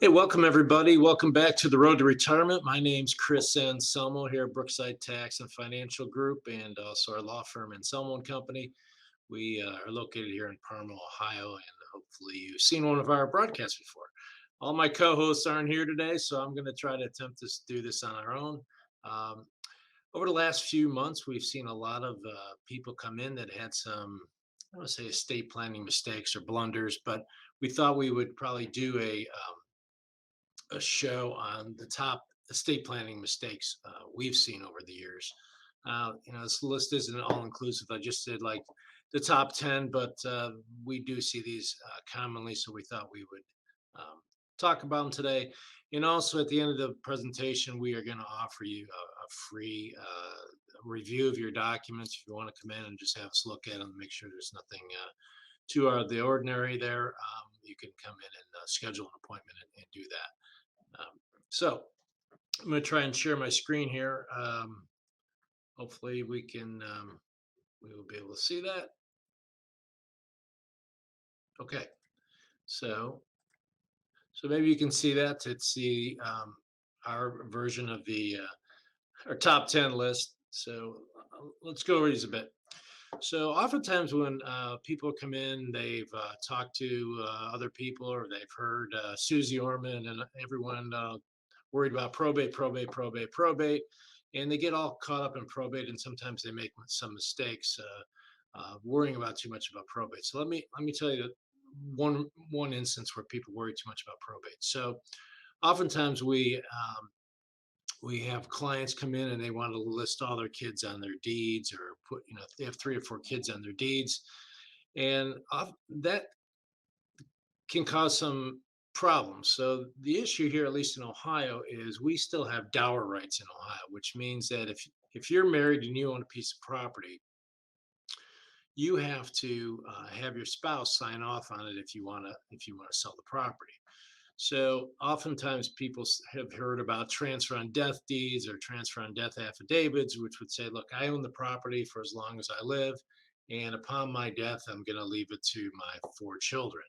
Hey, welcome everybody. Welcome back to the Road to Retirement. My name's Chris Anselmo here at Brookside Tax and Financial Group, and also our law firm Anselmo and Company. We are located here in Parma, Ohio, and hopefully you've seen one of our broadcasts before. All my co-hosts aren't here today, so I'm going to try to attempt to do this on our own. Um, Over the last few months, we've seen a lot of people come in that had some, I don't want to say estate planning mistakes or blunders, but we thought we would probably do a show on the top estate planning mistakes we've seen over the years. This list isn't all inclusive. I just did like the top 10, but we do see these commonly. So we thought we would talk about them today. And also at the end of the presentation, we are going to offer you a free review of your documents. If you want to come in and just have us look at them, make sure there's nothing too out of the ordinary there. You can come in and schedule an appointment and do that. So I'm going to try and share my screen here. Hopefully we will be able to see that. Okay. So maybe you can see that to see our version of the our top 10 list. So let's go over these a bit. So oftentimes when people come in, they've talked to other people or they've heard Susie Orman and everyone worried about probate, and they get all caught up in probate, and sometimes they make some mistakes worrying about too much about probate. So let me tell you that one instance where people worry too much about probate. So oftentimes we have clients come in and they want to list all their kids on their deeds or put, if they have 3 or 4 kids on their deeds, and that can cause some problems. So the issue here, at least in Ohio, is we still have dower rights in Ohio, which means that if you're married and you own a piece of property, you have to have your spouse sign off on it if you want to sell the property. So oftentimes people have heard about transfer on death deeds or transfer on death affidavits, which would say, look, I own the property for as long as I live, and upon my death, I'm going to leave it to my 4 children.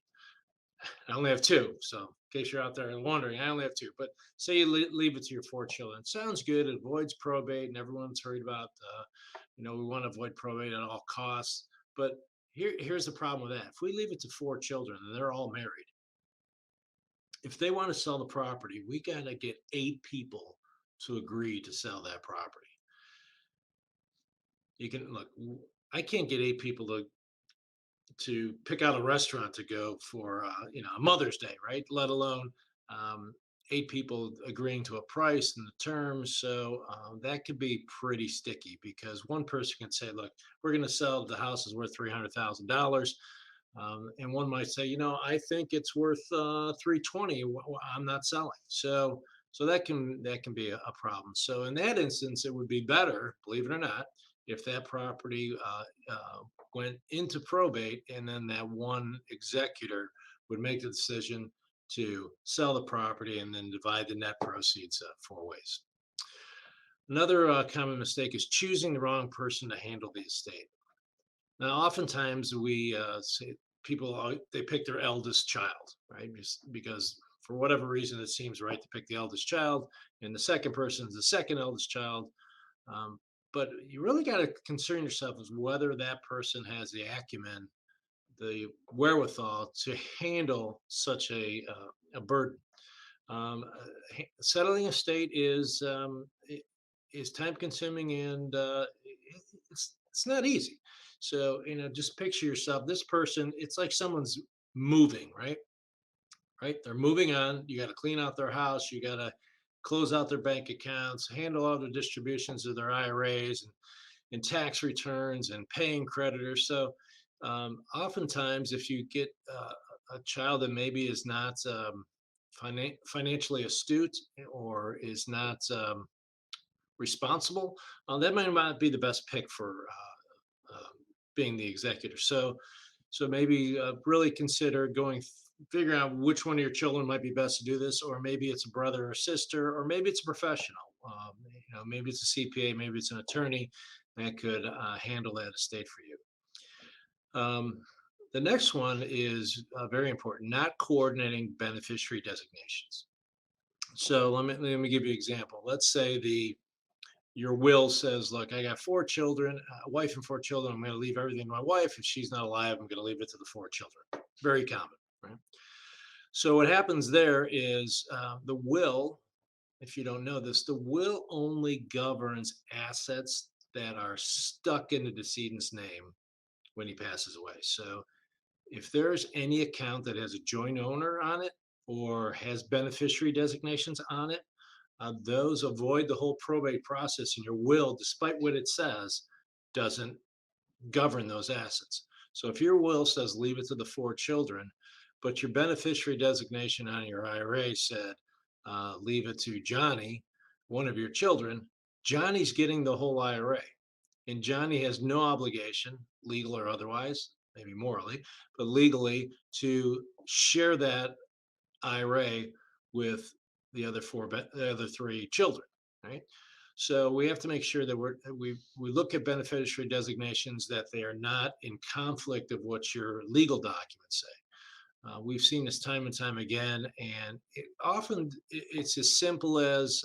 I only have 2. So in case you're out there wondering, I only have 2. But say you leave it to your 4 children. Sounds good. It avoids probate, and everyone's worried about, we want to avoid probate at all costs. But here's the problem with that. If we leave it to 4 children and they're all married, if they want to sell the property, we got to get 8 people to agree to sell that property. You can look, I can't get 8 people to pick out a restaurant to go for a Mother's Day, right? Let alone 8 people agreeing to a price and the terms. So that could be pretty sticky because one person can say, "Look, we're going to sell the house is worth $300,000." And one might say, I think it's worth 320. I'm not selling. So that can be a problem. So in that instance, it would be better, believe it or not, if that property went into probate and then that one executor would make the decision to sell the property and then divide the net proceeds 4 ways. Another common mistake is choosing the wrong person to handle the estate. Now, oftentimes we say people they pick their eldest child, right? Just because for whatever reason it seems right to pick the eldest child, and the second person is the second eldest child. Um, but you really got to concern yourself as whether that person has the acumen, the wherewithal to handle such a burden. Settling a state is time consuming and it's not easy. So just picture yourself. This person, it's like someone's moving, right? Right? They're moving on. You got to clean out their house. You got to close out their bank accounts, handle all the distributions of their IRAs and tax returns and paying creditors. So oftentimes, if you get a child that maybe is not financially astute or is not responsible, that might not be the best pick for being the executor. So maybe really consider figuring out which one of your children might be best to do this, or maybe it's a brother or sister, or maybe it's a professional. Maybe it's a CPA, maybe it's an attorney that could handle that estate for you. The next one is very important, not coordinating beneficiary designations. So let me give you an example. Let's say the your will says, look, I got four children, a wife and four children. I'm going to leave everything to my wife. If she's not alive, I'm going to leave it to the four children. Very common, right? So what happens there is the will, if you don't know this, the will only governs assets that are stuck in the decedent's name when he passes away. So if there's any account that has a joint owner on it or has beneficiary designations on it, those avoid the whole probate process, and your will, despite what it says, doesn't govern those assets. So if your will says leave it to the four children, but your beneficiary designation on your IRA said leave it to Johnny, one of your children, Johnny's getting the whole IRA. And Johnny has no obligation, legal or otherwise, maybe morally, but legally, to share that IRA with the other three children, right? So we have to make sure that we look at beneficiary designations, that they are not in conflict of what your legal documents say. We've seen this time and time again, and it's as simple as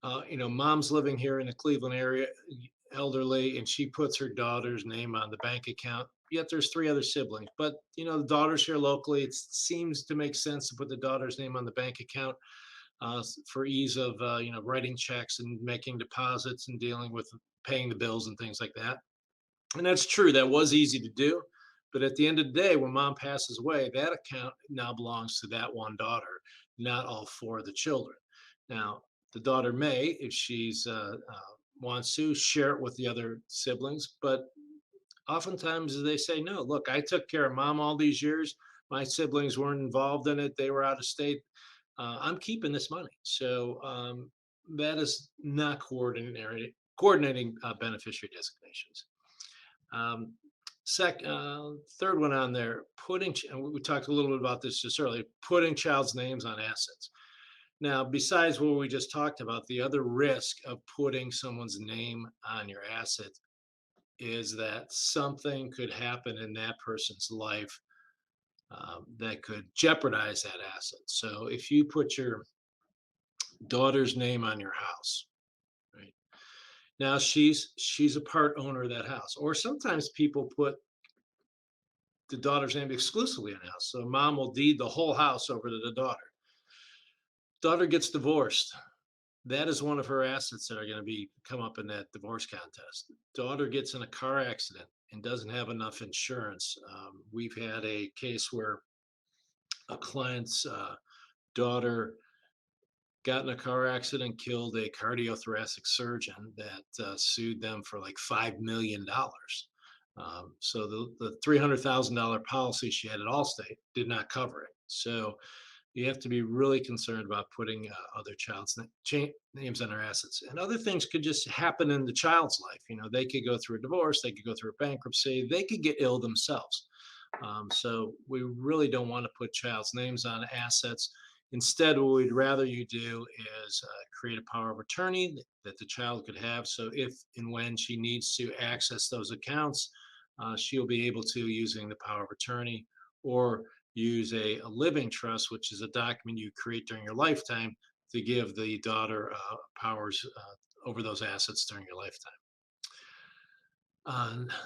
mom's living here in the Cleveland area, elderly, and she puts her daughter's name on the bank account. Yet there's three other siblings, but the daughter's here locally. It seems to make sense to put the daughter's name on the bank account for ease of writing checks and making deposits and dealing with paying the bills and things like that. And that's true. That was easy to do. But at the end of the day, when mom passes away, that account now belongs to that one daughter, not all four of the children. Now, the daughter may, if she's wants to, share it with the other siblings, but oftentimes they say, no, look, I took care of mom all these years. My siblings weren't involved in it. They were out of state. I'm keeping this money. So that is not coordinating beneficiary designations. Um, Third one on there, and we talked a little bit about this just earlier, putting child's names on assets. Now, besides what we just talked about, the other risk of putting someone's name on your asset is that something could happen in that person's life that could jeopardize that asset. So if you put your daughter's name on your house, right? Now she's a part owner of that house. Or sometimes people put the daughter's name exclusively in the house. So mom will deed the whole house over to the daughter. Daughter gets divorced. That is one of her assets that are going to be come up in that divorce contest. Daughter gets in a car accident and doesn't have enough insurance. We've had a case where a client's daughter got in a car accident, killed a cardiothoracic surgeon that sued them for like $5 million. So the $300,000 policy she had at Allstate did not cover it. So you have to be really concerned about putting other child's names on their assets. And other things could just happen in the child's life. They could go through a divorce, they could go through a bankruptcy, they could get ill themselves. So we really don't want to put child's names on assets. Instead, what we'd rather you do is create a power of attorney that the child could have. So if and when she needs to access those accounts, she'll be able to using the power of attorney, or use a living trust, which is a document you create during your lifetime to give the daughter powers over those assets during your lifetime.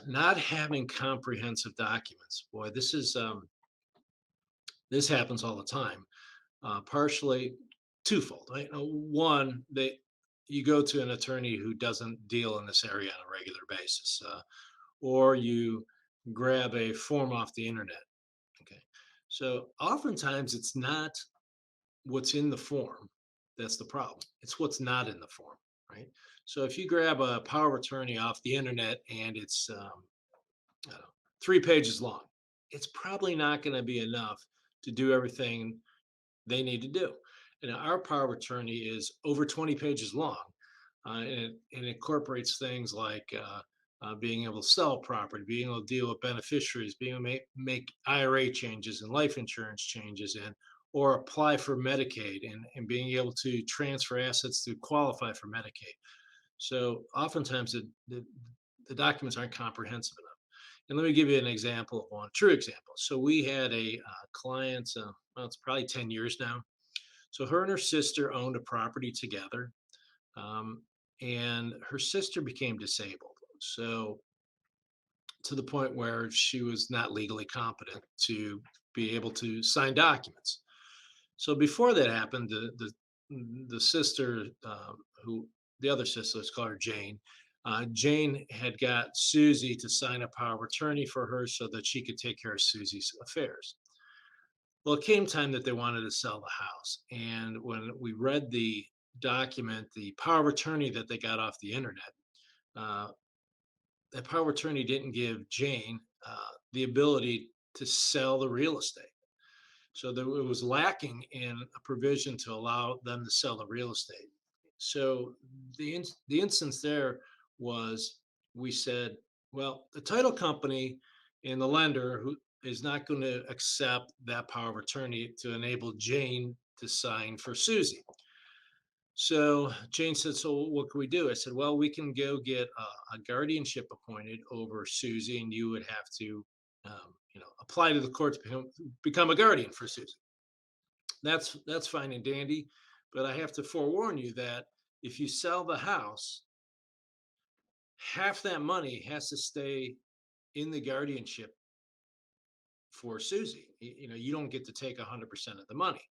Not having comprehensive documents, boy, this happens all the time. Partially twofold. Right? One, you go to an attorney who doesn't deal in this area on a regular basis, or you grab a form off the internet. Okay, so oftentimes it's not what's in the form that's the problem. It's what's not in the form, right? So if you grab a power of attorney off the internet and it's I don't know, 3 pages long, it's probably not going to be enough to do everything they need to do. And our power of attorney is over 20 pages long, and it incorporates things like being able to sell property, being able to deal with beneficiaries, being able to make IRA changes and life insurance changes, and or apply for Medicaid, and being able to transfer assets to qualify for Medicaid. So oftentimes the documents aren't comprehensive enough. And let me give you an example of one true example. So we had a client, well, it's probably 10 years now. So her and her sister owned a property together, um, and her sister became disabled. So to the point where she was not legally competent to be able to sign documents. So before that happened, the sister, who the other sister, let's call her Jane. Jane had got Susie to sign a power of attorney for her so that she could take care of Susie's affairs. Well, it came time that they wanted to sell the house, and when we read the document, the power of attorney that they got off the internet, uh, that power of attorney didn't give Jane the ability to sell the real estate. So there, it was lacking in a provision to allow them to sell the real estate. So the instance there was, we said, well, the title company and the lender who is not going to accept that power of attorney to enable Jane to sign for Susie. So Jane said, "So what can we do?" I said, "Well, we can go get a guardianship appointed over Susie, and you would have to, apply to the court to become a guardian for Susie. That's fine and dandy, but I have to forewarn you that if you sell the house, half that money has to stay in the guardianship for Susie. You don't get to take 100% of the money."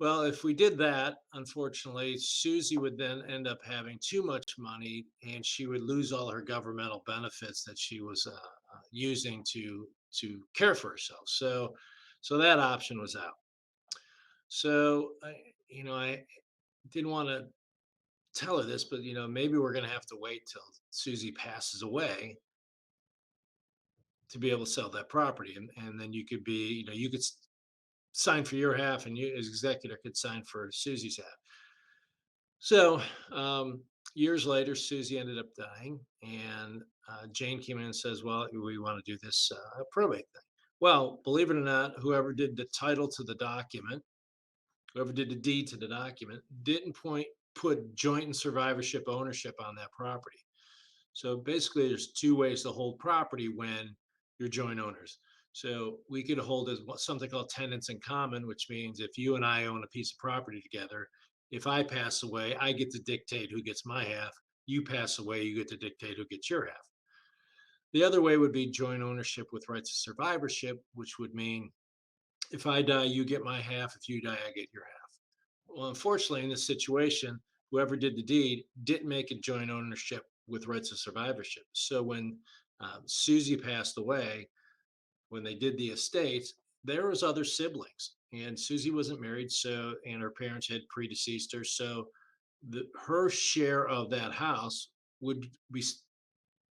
Well, if we did that, unfortunately, Susie would then end up having too much money, and she would lose all her governmental benefits that she was using to care for herself. So that option was out. So I didn't want to tell her this, but maybe we're going to have to wait till Susie passes away to be able to sell that property, and then you could be, you could sign for your half, and you as executor could sign for Susie's half. So years later, Susie ended up dying, and Jane came in and says, "Well, we want to do this probate thing." Well, believe it or not, whoever did the title to the document, whoever did the deed to the document, didn't put joint and survivorship ownership on that property. So basically, there's two ways to hold property when you're joint owners. So we could hold as something called tenants in common, which means if you and I own a piece of property together, if I pass away, I get to dictate who gets my half. You pass away, you get to dictate who gets your half. The other way would be joint ownership with rights of survivorship, which would mean if I die, you get my half. If you die, I get your half. Well, unfortunately, in this situation, whoever did the deed didn't make it joint ownership with rights of survivorship. So when Susie passed away, when they did the estates, there was other siblings, and Susie wasn't married, so and her parents had predeceased her, so her share of that house would be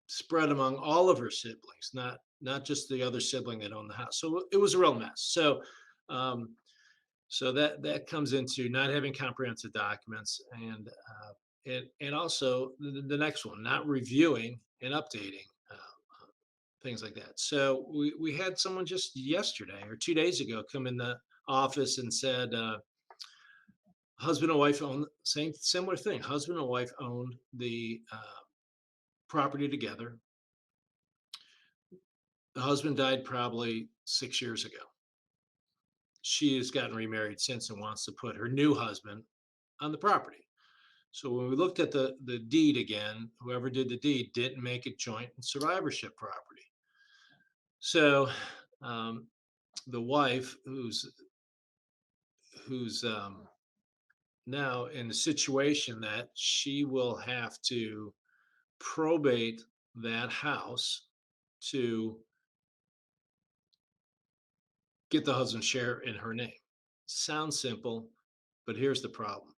spread among all of her siblings, not just the other sibling that owned the house. So it was a real mess. Um, so that comes into not having comprehensive documents, and also the next one, not reviewing and updating things like that. So we had someone just yesterday or 2 days ago come in the office and said, husband and wife owned same similar thing. Husband and wife owned the property together. The husband died probably 6 years ago. She has gotten remarried since and wants to put her new husband on the property. So when we looked at the deed again, whoever did the deed didn't make it joint and survivorship property. So um, the wife, who's now in a situation that she will have to probate that house to get the husband's share in her name. Sounds simple, but here's the problem: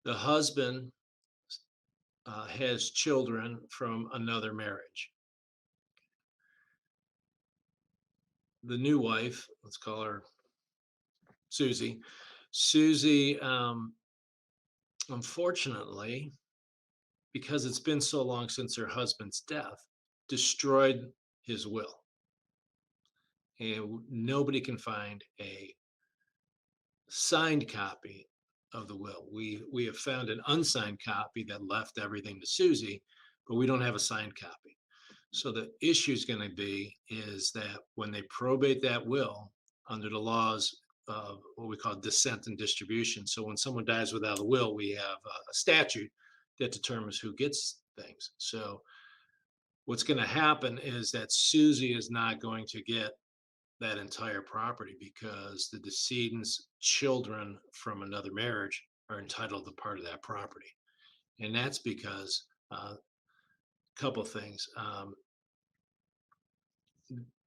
the husband has children from another marriage. The new wife, let's call her Susie. Susie, unfortunately, because it's been so long since her husband's death, destroyed his will. And nobody can find a signed copy of the will. We have found an unsigned copy that left everything to Susie, but we don't have a signed copy. So the issue is going to be is that when they probate that will under the laws of what we call descent and distribution. So when someone dies without a will, we have a statute that determines who gets things. So what's going to happen is that Susie is not going to get that entire property because the decedent's children from another marriage are entitled to part of that property. And that's because a couple things.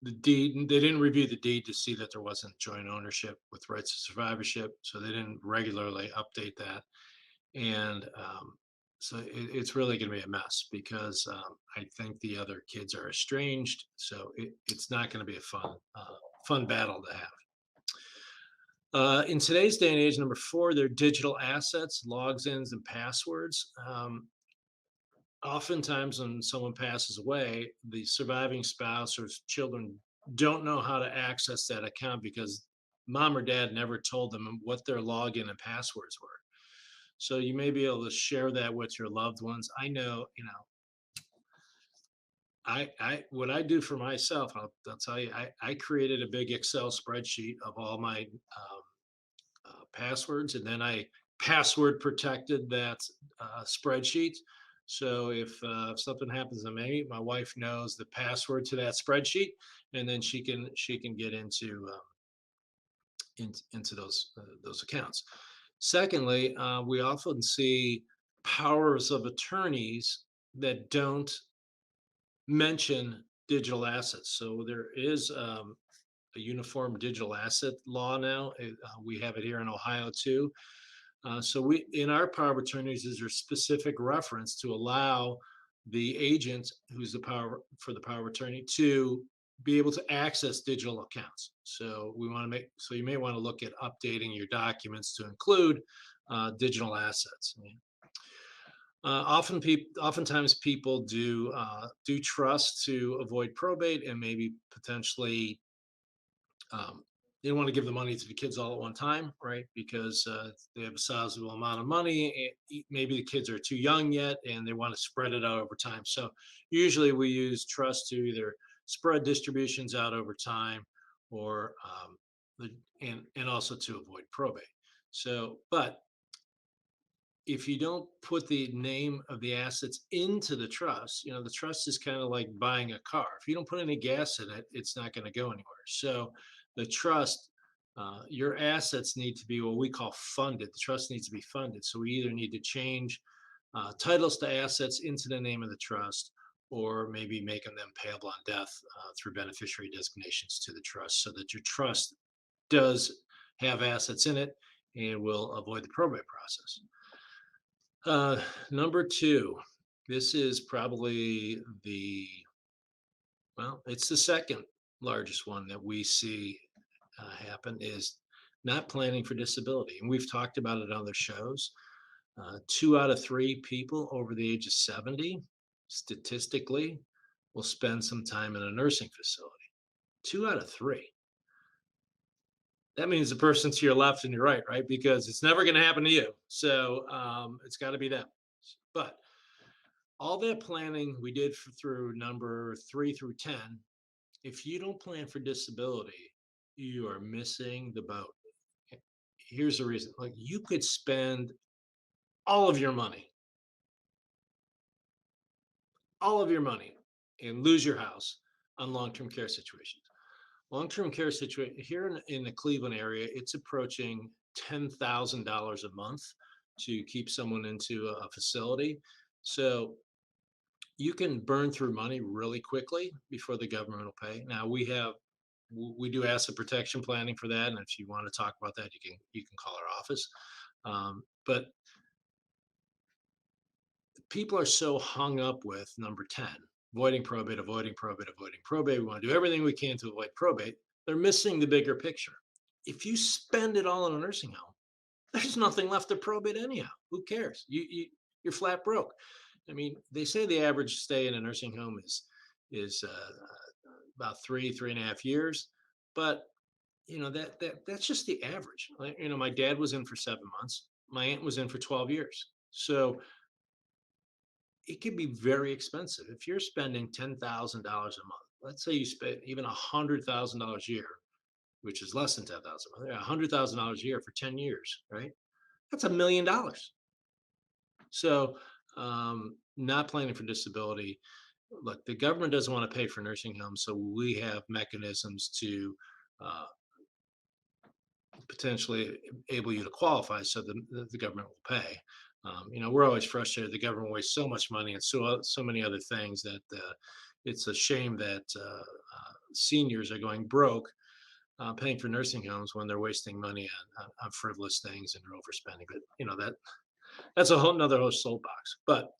The deed, they didn't review the deed to see that there wasn't joint ownership with rights of survivorship. So they didn't regularly update that. And so it's really going to be a mess because I think the other kids are estranged. So it's not going to be a fun battle to have. In today's day and age, number four, they're digital assets, logins, and passwords. Oftentimes, when someone passes away, the surviving spouse or children don't know how to access that account because mom or dad never told them what their login and passwords were. So you may be able to share that with your loved ones. I know, I what I do for myself, I'll tell you, I created a big Excel spreadsheet of all my passwords, and then I password protected that spreadsheet. So if something happens to me, my wife knows the password to that spreadsheet, and then she can get into those accounts. Secondly, we often see powers of attorneys that don't mention digital assets. So there is a uniform digital asset law now. We have it here in Ohio too. So we, in our power of attorneys, is there specific reference to allow the agent, who's the power for the power of attorney, to be able to access digital accounts. So we want to make, so you may want to look at updating your documents to include digital assets. Oftentimes people do trust to avoid probate and maybe potentially they don't want to give the money to the kids all at one time, right? Because they have a sizable amount of money. Maybe the kids are too young yet, and they want to spread it out over time. So usually we use trust to either spread distributions out over time, or and also to avoid probate. So, but if you don't put the name of the assets into the trust, the trust is kind of like buying a car. If you don't put any gas in it, it's not going to go anywhere. So the trust, your assets need to be what we call funded. The trust needs to be funded. So we either need to change titles to assets into the name of the trust, or maybe making them payable on death through beneficiary designations to the trust, so that your trust does have assets in it and will avoid the probate process. Number two, this is probably it's the second largest one that we see happen, is not planning for disability. And we've talked about it on other shows. 2 out of 3 people over the age of 70, statistically, will spend some time in a nursing facility. 2 out of 3. That means the person to your left and your right, right? Because it's never going to happen to you. So it's got to be them. But all that planning we did through number 3 through 10, if you don't plan for disability, you are missing the boat. Here's the reason: like, you could spend all of your money, all of your money, and lose your house on long-term care situations. Long-term care situation here in the Cleveland area, it's approaching $10,000 a month to keep someone into a facility. So you can burn through money really quickly before the government will pay. Now we do asset protection planning for that, and if you want to talk about that, you can call our office. But people are so hung up with number 10, avoiding probate, avoiding probate, avoiding probate. We want to do everything we can to avoid probate. They're missing the bigger picture. If you spend it all in a nursing home, there's nothing left to probate anyhow. Who cares? You're flat broke. I mean, they say the average stay in a nursing home is about 3.5 years, but that's just the average. My dad was in for 7 months. My aunt was in for 12 years. So it can be very expensive. If you're spending $10,000 a month, let's say you spend even $100,000 a year, which is less than 10,000, $100,000 a year for 10 years, right? That's $1 million. So, not planning for disability. Look, the government doesn't want to pay for nursing homes, so we have mechanisms to uh, potentially able you to qualify, so the government will pay. We're always frustrated. The government wastes so much money and so many other things that it's a shame that seniors are going broke paying for nursing homes when they're wasting money on frivolous things and they're overspending. But that's a whole nother whole soapbox. But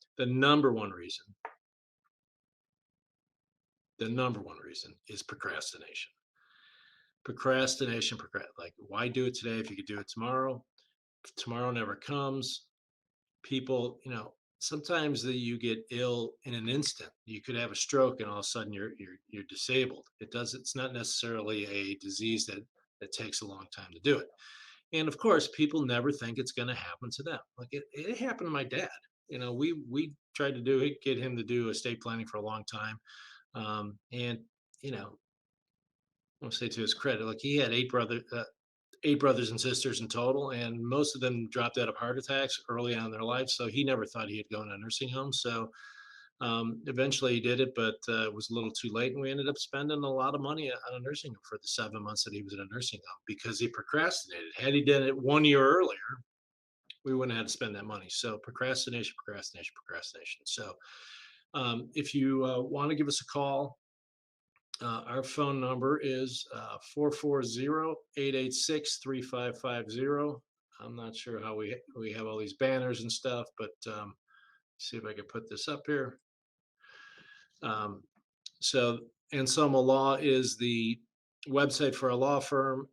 the number one reason is procrastination. Like, why do it today if you could do it tomorrow? Tomorrow never comes. People, sometimes that you get ill in an instant. You could have a stroke and all of a sudden you're disabled. It's not necessarily a disease that takes a long time to do it. And of course, people never think it's going to happen to them. Like it happened to my dad. We tried to get him to do estate planning for a long time. And you know, I'll say to his credit, like he had eight brothers and sisters in total, and most of them dropped out of heart attacks early on in their life. So he never thought he'd go in a nursing home. So eventually he did it, but it was a little too late, and we ended up spending a lot of money on a nursing home for the 7 months that he was in a nursing home because he procrastinated. Had he done it 1 year earlier, we wouldn't have had to spend that money. So procrastination, procrastination, procrastination. So if you want to give us a call, our phone number is 440-886-3550. I'm not sure how we have all these banners and stuff, but see if I can put this up here. Um, so Anselmo Law is the website for a law firm.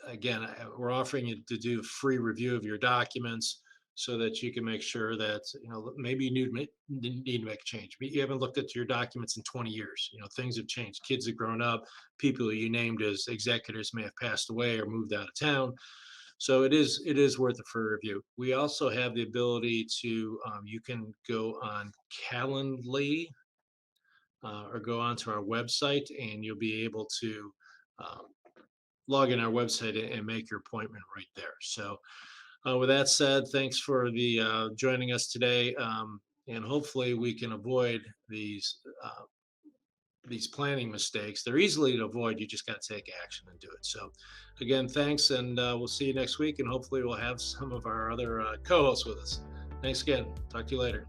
Again, we're offering you to do a free review of your documents so that you can make sure that maybe you need to make a change. You haven't looked at your documents in 20 years. Things have changed. Kids have grown up. People you named as executors may have passed away or moved out of town. So it is worth a free review. We also have the ability to you can go on Calendly or go onto our website, and you'll be able to um, log in our website and make your appointment right there. So, with that said, thanks for the joining us today, and hopefully we can avoid these planning mistakes. They're easily to avoid. You just got to take action and do it. So, again, thanks, and we'll see you next week, and hopefully we'll have some of our other co-hosts with us. Thanks again. Talk to you later.